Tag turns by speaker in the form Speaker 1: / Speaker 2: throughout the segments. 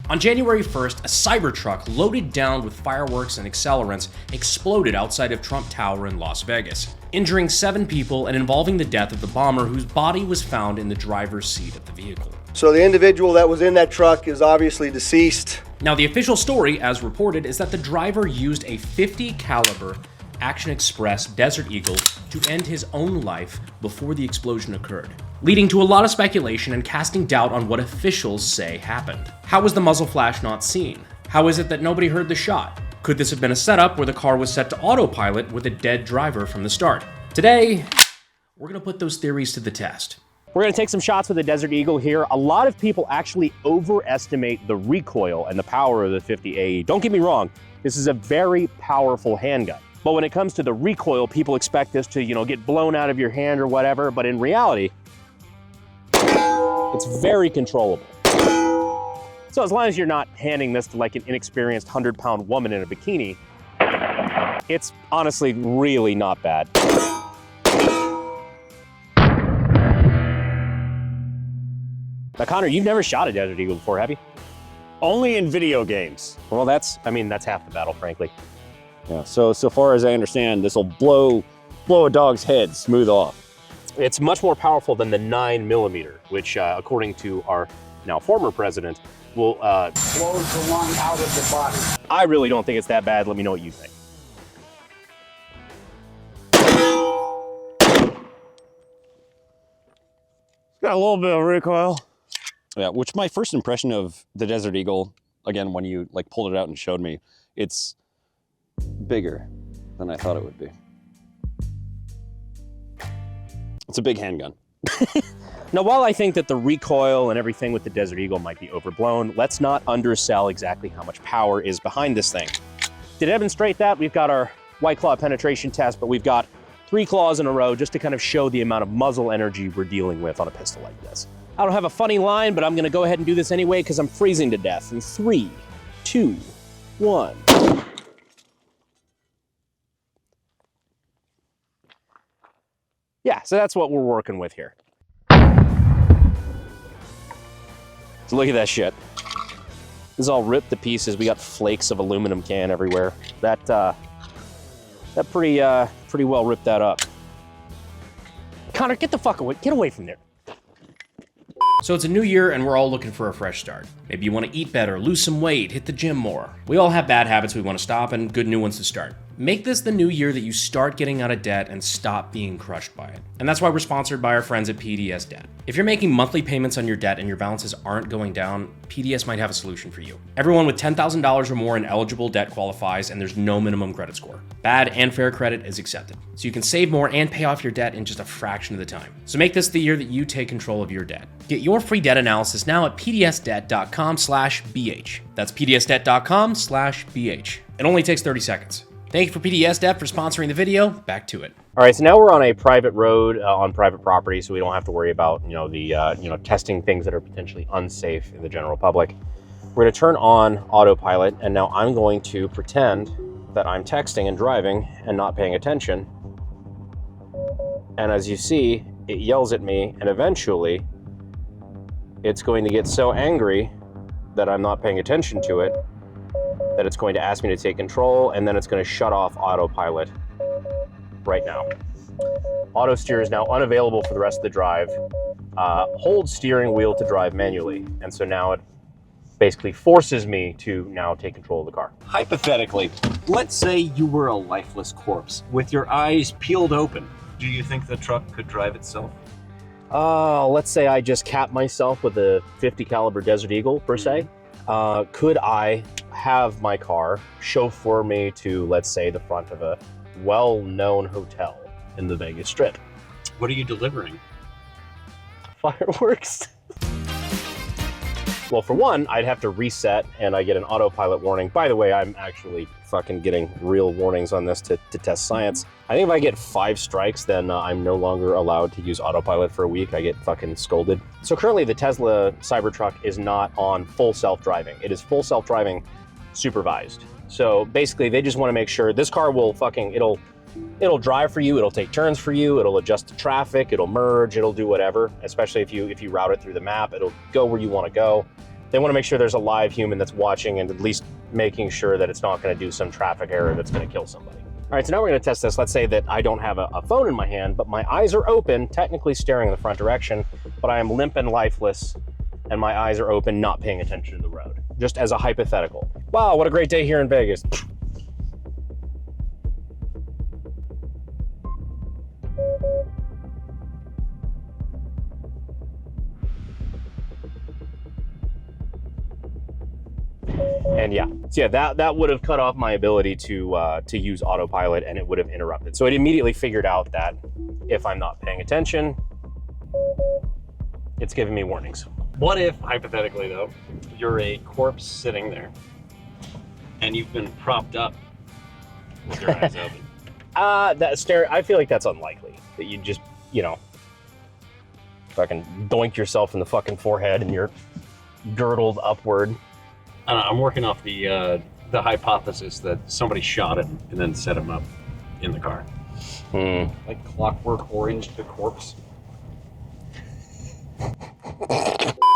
Speaker 1: On January 1st, a Cybertruck loaded down with fireworks and accelerants exploded outside of Trump Tower in Las Vegas, injuring 7 people and involving the death of the bomber whose body was found in the driver's seat of the vehicle.
Speaker 2: So the individual that was in that truck is obviously deceased.
Speaker 1: Now, the official story, as reported, is that the driver used a .50 caliber Action Express Desert Eagle to end his own life before the explosion occurred, leading to a lot of speculation and casting doubt on what officials say happened. How was the muzzle flash not seen? How is it that nobody heard the shot? Could this have been a setup where the car was set to autopilot with a dead driver from the start? Today, we're gonna put those theories to the test.
Speaker 3: We're gonna take some shots with the Desert Eagle here. A lot of people actually overestimate the recoil and the power of the 50 AE. Don't get me wrong, this is a very powerful handgun. But when it comes to the recoil, people expect this to, get blown out of your hand or whatever, but in reality, it's very controllable. So as long as you're not handing this to like an inexperienced 100-pound woman in a bikini, it's honestly really not bad. Now, Connor, you've never shot a Desert Eagle before, have you?
Speaker 4: Only in video games.
Speaker 3: Well, that's half the battle, frankly.
Speaker 4: Yeah, so far as I understand, this will blow a dog's head smooth off.
Speaker 3: It's much more powerful than the 9mm, which, according to our now former president, will
Speaker 5: blows the lung out of the body.
Speaker 3: I really don't think it's that bad. Let me know what you think.
Speaker 4: It's got a little bit of recoil. Yeah, which my first impression of the Desert Eagle, again, when you pulled it out and showed me, it's bigger than I thought it would be. It's a big handgun.
Speaker 3: Now, while I think that the recoil and everything with the Desert Eagle might be overblown, let's not undersell exactly how much power is behind this thing. To demonstrate that, we've got our White Claw penetration test, but we've got 3 claws in a row just to kind of show the amount of muzzle energy we're dealing with on a pistol like this. I don't have a funny line, but I'm gonna go ahead and do this anyway because I'm freezing to death. In 3, 2, 1. Yeah, so that's what we're working with here. So look at that shit. This is all ripped to pieces. We got flakes of aluminum can everywhere. That pretty well ripped that up. Connor, get the fuck away. Get away from there.
Speaker 1: So it's a new year and we're all looking for a fresh start. Maybe you want to eat better, lose some weight, hit the gym more. We all have bad habits we want to stop and good new ones to start. Make this the new year that you start getting out of debt and stop being crushed by it. And that's why we're sponsored by our friends at PDS Debt. If you're making monthly payments on your debt and your balances aren't going down, PDS might have a solution for you. Everyone with $10,000 or more in eligible debt qualifies and there's no minimum credit score. Bad and fair credit is accepted. So you can save more and pay off your debt in just a fraction of the time. So make this the year that you take control of your debt. Get your free debt analysis now at pdsdebt.com/BH. That's pdsdebt.com/BH. It only takes 30 seconds. Thank you for PDS Debt for sponsoring the video. Back to it.
Speaker 3: All right, so now we're on a private road on private property, so we don't have to worry about testing things that are potentially unsafe in the general public. We're going to turn on autopilot, and now I'm going to pretend that I'm texting and driving and not paying attention. And as you see, it yells at me, and eventually it's going to get so angry that I'm not paying attention to it that it's going to ask me to take control, and then it's going to shut off autopilot right now. Auto steer is now unavailable for the rest of the drive. Hold steering wheel to drive manually, and so now it basically forces me to now take control of the car.
Speaker 6: Hypothetically, let's say you were a lifeless corpse with your eyes peeled open. Do you think the truck could drive itself?
Speaker 3: Let's say I just capped myself with a .50 caliber Desert Eagle, per se. Could I have my car chauffeur me to, let's say, the front of a well-known hotel in the Vegas Strip?
Speaker 6: What are you delivering?
Speaker 3: Fireworks. Well, for one, I'd have to reset and I get an autopilot warning. By the way, I'm actually fucking getting real warnings on this to test science. I think if I get 5 strikes, then I'm no longer allowed to use autopilot for a week. I get fucking scolded. So currently the Tesla Cybertruck is not on full self-driving. It is full self-driving supervised. So basically they just want to make sure this car will it'll drive for you, it'll take turns for you, it'll adjust to traffic, it'll merge, it'll do whatever, especially if you route it through the map, it'll go where you want to go. They want to make sure there's a live human that's watching and at least making sure that it's not going to do some traffic error that's going to kill somebody. All right, so now we're going to test this. Let's say that I don't have a phone in my hand, but my eyes are open, technically staring in the front direction, but I am limp and lifeless, and my eyes are open, not paying attention to the road. Just as a hypothetical. Wow, what a great day here in Vegas. And yeah, so yeah, that would have cut off my ability to use autopilot, and it would have interrupted. So it immediately figured out that if I'm not paying attention, it's giving me warnings.
Speaker 6: What if, hypothetically though, you're a corpse sitting there and you've been propped up with your eyes open?
Speaker 3: I feel like that's unlikely. That you just, you know, fucking doink yourself in the fucking forehead and you're girdled upward.
Speaker 6: I don't know, I'm working off the hypothesis that somebody shot him and then set him up in the car. Like Clockwork Orange the corpse.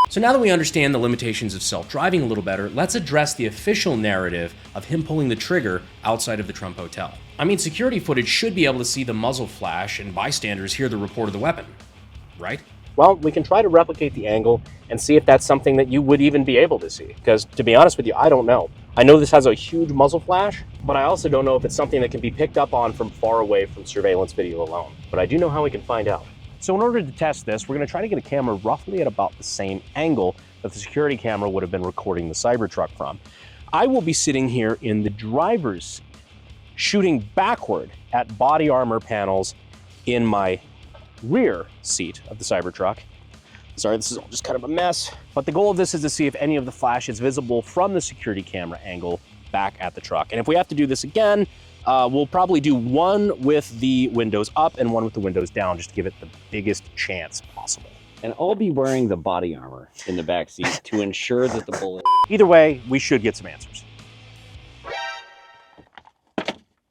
Speaker 1: So now that we understand the limitations of self-driving a little better, let's address the official narrative of him pulling the trigger outside of the Trump Hotel. I mean, security footage should be able to see the muzzle flash and bystanders hear the report of the weapon, right?
Speaker 3: Well, we can try to replicate the angle and see if that's something that you would even be able to see. Because to be honest with you, I don't know. I know this has a huge muzzle flash, but I also don't know if it's something that can be picked up on from far away from surveillance video alone. But I do know how we can find out. So in order to test this, we're going to try to get a camera roughly at about the same angle that the security camera would have been recording the Cybertruck from. I will be sitting here in the driver's seat, shooting backward at body armor panels in my rear seat of the Cybertruck. Sorry, this is all just kind of a mess. But the goal of this is to see if any of the flash is visible from the security camera angle back at the truck. And if we have to do this again, we'll probably do one with the windows up and one with the windows down, just to give it the biggest chance possible.
Speaker 4: And I'll be wearing the body armor in the back seat to ensure that the bullet...
Speaker 3: Either way, we should get some answers.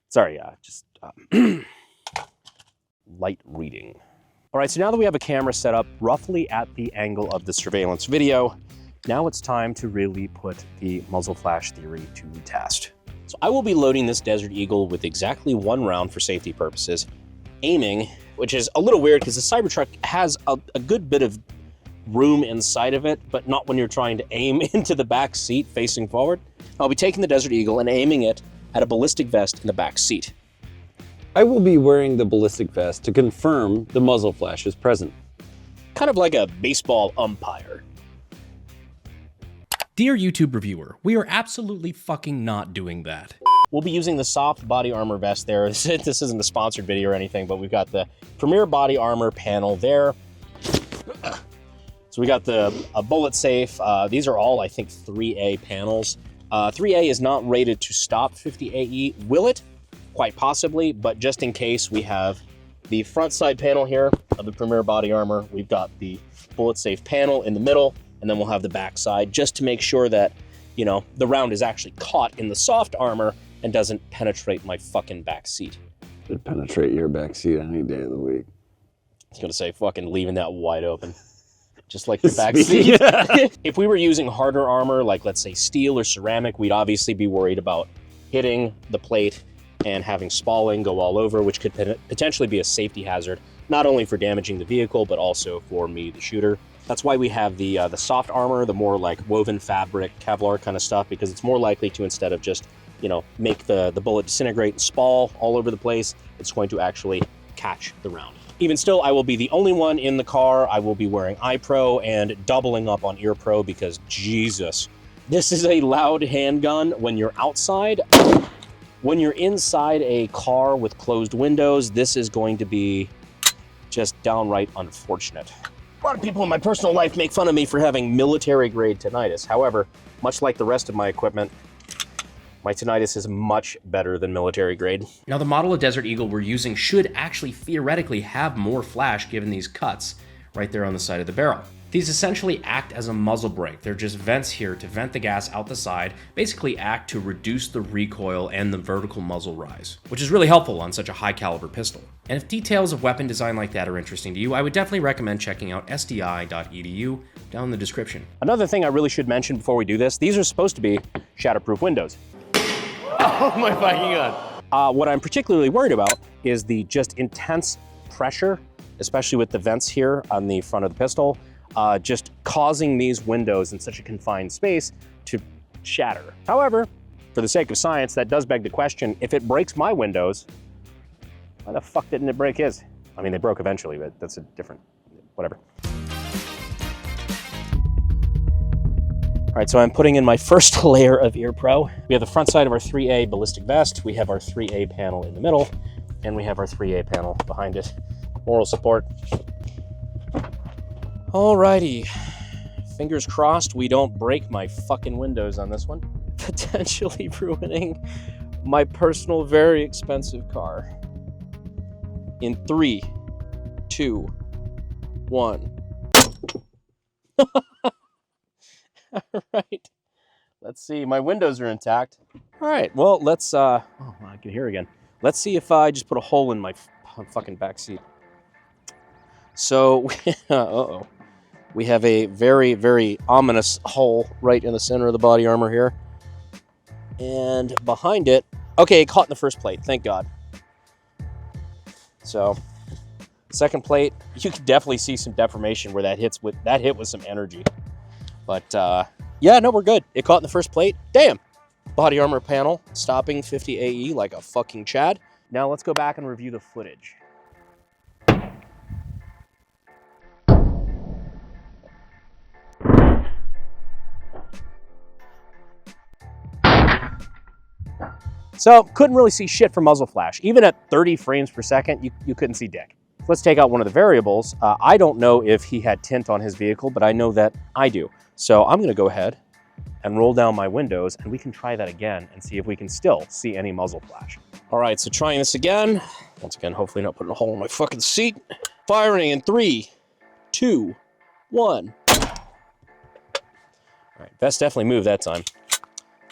Speaker 3: Sorry, just light reading. All right, so now that we have a camera set up roughly at the angle of the surveillance video, now it's time to really put the muzzle flash theory to the test. So I will be loading this Desert Eagle with exactly one round for safety purposes, aiming, which is a little weird because the Cybertruck has a good bit of room inside of it, but not when you're trying to aim into the back seat facing forward. I'll be taking the Desert Eagle and aiming it at a ballistic vest in the back seat.
Speaker 4: I will be wearing the ballistic vest to confirm the muzzle flash is present.
Speaker 3: Kind of like a baseball umpire.
Speaker 1: Dear YouTube reviewer, we are absolutely fucking not doing that.
Speaker 3: We'll be using the soft body armor vest there. This isn't a sponsored video or anything, but we've got the Premier body armor panel there. So we got the bullet safe. These are all, I think, 3A panels. 3A is not rated to stop 50 AE. Will it? Quite possibly, but just in case, we have the front side panel here of the Premier body armor. We've got the bullet safe panel in the middle, and then we'll have the back side just to make sure that, you know, the round is actually caught in the soft armor and doesn't penetrate my fucking back seat.
Speaker 4: It'd penetrate your back seat any day of the week.
Speaker 3: I was gonna say fucking leaving that wide open. Just like the back seat. If we were using harder armor, like let's say steel or ceramic, we'd obviously be worried about hitting the plate and having spalling go all over, which could potentially be a safety hazard, not only for damaging the vehicle, but also for me, the shooter. That's why we have the soft armor, the more like woven fabric, Kevlar kind of stuff, because it's more likely to, instead of just, you know, make the bullet disintegrate and spall all over the place, it's going to actually catch the round. Even still, I will be the only one in the car. I will be wearing eye pro and doubling up on ear pro because Jesus, this is a loud handgun when you're outside. When you're inside a car with closed windows, this is going to be just downright unfortunate. A lot of people in my personal life make fun of me for having military-grade tinnitus. However, much like the rest of my equipment, my tinnitus is much better than military-grade.
Speaker 1: Now, the model of Desert Eagle we're using should actually theoretically have more flash given these cuts right there on the side of the barrel. These essentially act as a muzzle brake. They're just vents here to vent the gas out the side, basically act to reduce the recoil and the vertical muzzle rise, which is really helpful on such a high caliber pistol. And if details of weapon design like that are interesting to you, I would definitely recommend checking out SDI.edu down in the description.
Speaker 3: Another thing I really should mention before we do this, these are supposed to be shatterproof windows.
Speaker 1: Oh my fucking god.
Speaker 3: What I'm particularly worried about is the just intense pressure, especially with the vents here on the front of the pistol, just causing these windows in such a confined space to shatter. However, for the sake of science, that does beg the question, if it breaks my windows, why the fuck didn't it break his? I mean, they broke eventually, but that's a different, whatever. All right, so I'm putting in my first layer of Ear Pro. We have the front side of our 3A ballistic vest, we have our 3A panel in the middle, and we have our 3A panel behind it. Moral support. Alrighty, fingers crossed we don't break my fucking windows on this one. Potentially ruining my personal, very expensive car. In 3, 2, 1. All right, let's see, my windows are intact. All right, well, let's, oh, I can hear again. Let's see if I just put a hole in my fucking back seat. So, uh-oh. We have a very, very ominous hole right in the center of the body armor here. And behind it, okay, it caught in the first plate, thank God. So, second plate, you can definitely see some deformation where that hit with some energy. But yeah, no, we're good. It caught in the first plate. Damn. Body armor panel stopping 50 AE like a fucking Chad. Now let's go back and review the footage. So couldn't really see shit from muzzle flash. Even at 30 frames per second, you couldn't see dick. Let's take out one of the variables. I don't know if he had tint on his vehicle, but I know that I do. So I'm gonna go ahead and roll down my windows and we can try that again and see if we can still see any muzzle flash. All right, so trying this again. Once again, hopefully not putting a hole in my fucking seat. Firing in 3, 2, 1. All right, vest definitely moved that time.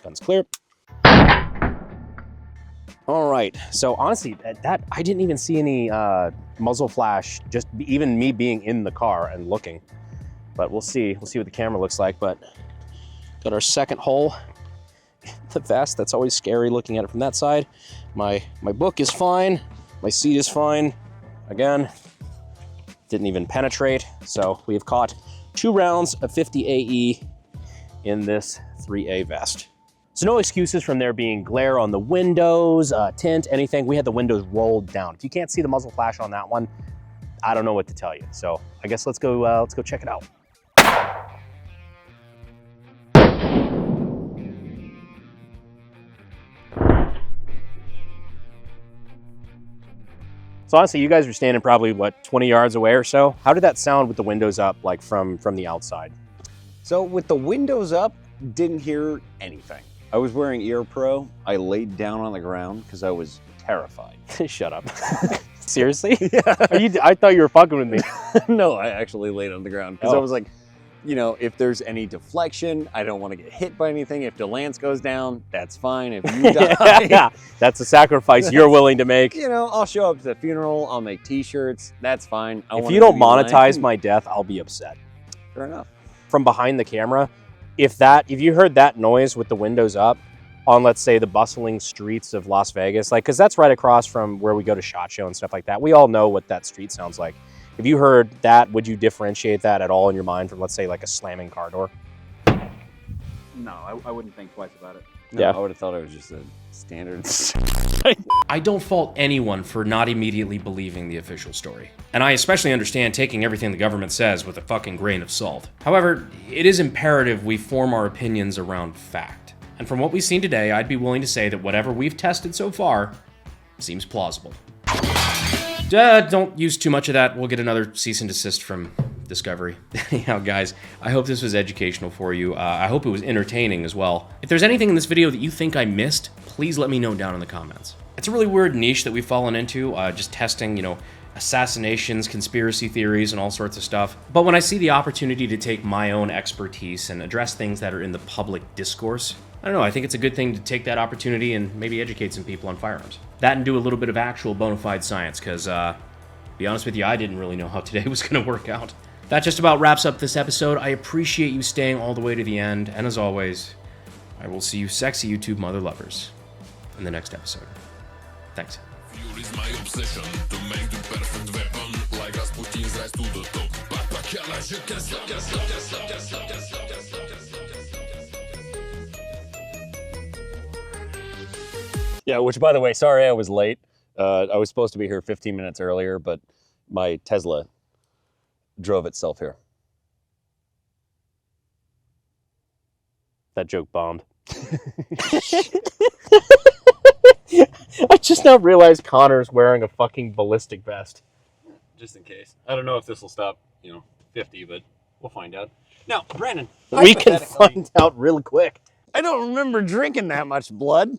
Speaker 3: Guns clear. All right, so honestly, that I didn't even see any muzzle flash, just even me being in the car and looking. But we'll see what the camera looks like. But got our second hole in the vest. That's always scary looking at it from that side. My book is fine, my seat is fine. Again, didn't even penetrate. So we have caught 2 rounds of 50 AE in this 3A vest. So no excuses from there being glare on the windows, tint, anything. We had the windows rolled down. If you can't see the muzzle flash on that one, I don't know what to tell you. So I guess let's go check it out. So honestly, you guys are standing probably, what, 20 yards away or so? How did that sound with the windows up, like from the outside?
Speaker 4: So with the windows up, didn't hear anything. I was wearing Ear Pro. I laid down on the ground because I was terrified.
Speaker 3: Shut up. Seriously?
Speaker 4: Yeah.
Speaker 3: I thought you were fucking with me.
Speaker 4: No, I actually laid on the ground because I was like, you know, if there's any deflection, I don't want to get hit by anything. If the lance goes down, that's fine. If you die,
Speaker 3: yeah, that's a sacrifice you're willing to make.
Speaker 4: You know, I'll show up to the funeral. I'll make T-shirts. That's fine.
Speaker 3: If you don't monetize my death, I'll be upset.
Speaker 4: Fair enough.
Speaker 3: From behind the camera, if you heard that noise with the windows up on, let's say, the bustling streets of Las Vegas, like, because that's right across from where we go to SHOT Show and stuff like that. We all know what that street sounds like. If you heard that, would you differentiate that at all in your mind from, let's say, like a slamming car door?
Speaker 6: No, I wouldn't think twice about it.
Speaker 4: No,
Speaker 3: Yeah.
Speaker 4: I would have thought it was just a standard.
Speaker 1: I don't fault anyone for not immediately believing the official story. And I especially understand taking everything the government says with a fucking grain of salt. However, it is imperative we form our opinions around fact. And from what we've seen today, I'd be willing to say that whatever we've tested so far seems plausible. Don't use too much of that. We'll get another cease and desist from Discovery. Anyhow, guys, I hope this was educational for you. I hope it was entertaining as well. If there's anything in this video that you think I missed, please let me know down in the comments. It's a really weird niche that we've fallen into, just testing, assassinations, conspiracy theories, and all sorts of stuff. But when I see the opportunity to take my own expertise and address things that are in the public discourse, I don't know, I think it's a good thing to take that opportunity and maybe educate some people on firearms. That and do a little bit of actual bona fide science, because, be honest with you, I didn't really know how today was going to work out. That just about wraps up this episode. I appreciate you staying all the way to the end, and as always, I will see you sexy YouTube mother lovers in the next episode. Thanks.
Speaker 7: Fuel is my obsession to make the perfect weapon, like Rasputin's rise to the top.
Speaker 4: Yeah, which, by the way, sorry I was late. I was supposed to be here 15 minutes earlier, but my Tesla drove itself here. That joke bombed.
Speaker 3: I just now realized Connor's wearing a fucking ballistic vest.
Speaker 6: Just in case. I don't know if this will stop, 50, but we'll find out. Now, Brandon,
Speaker 3: We can find out real quick.
Speaker 4: I don't remember drinking that much blood.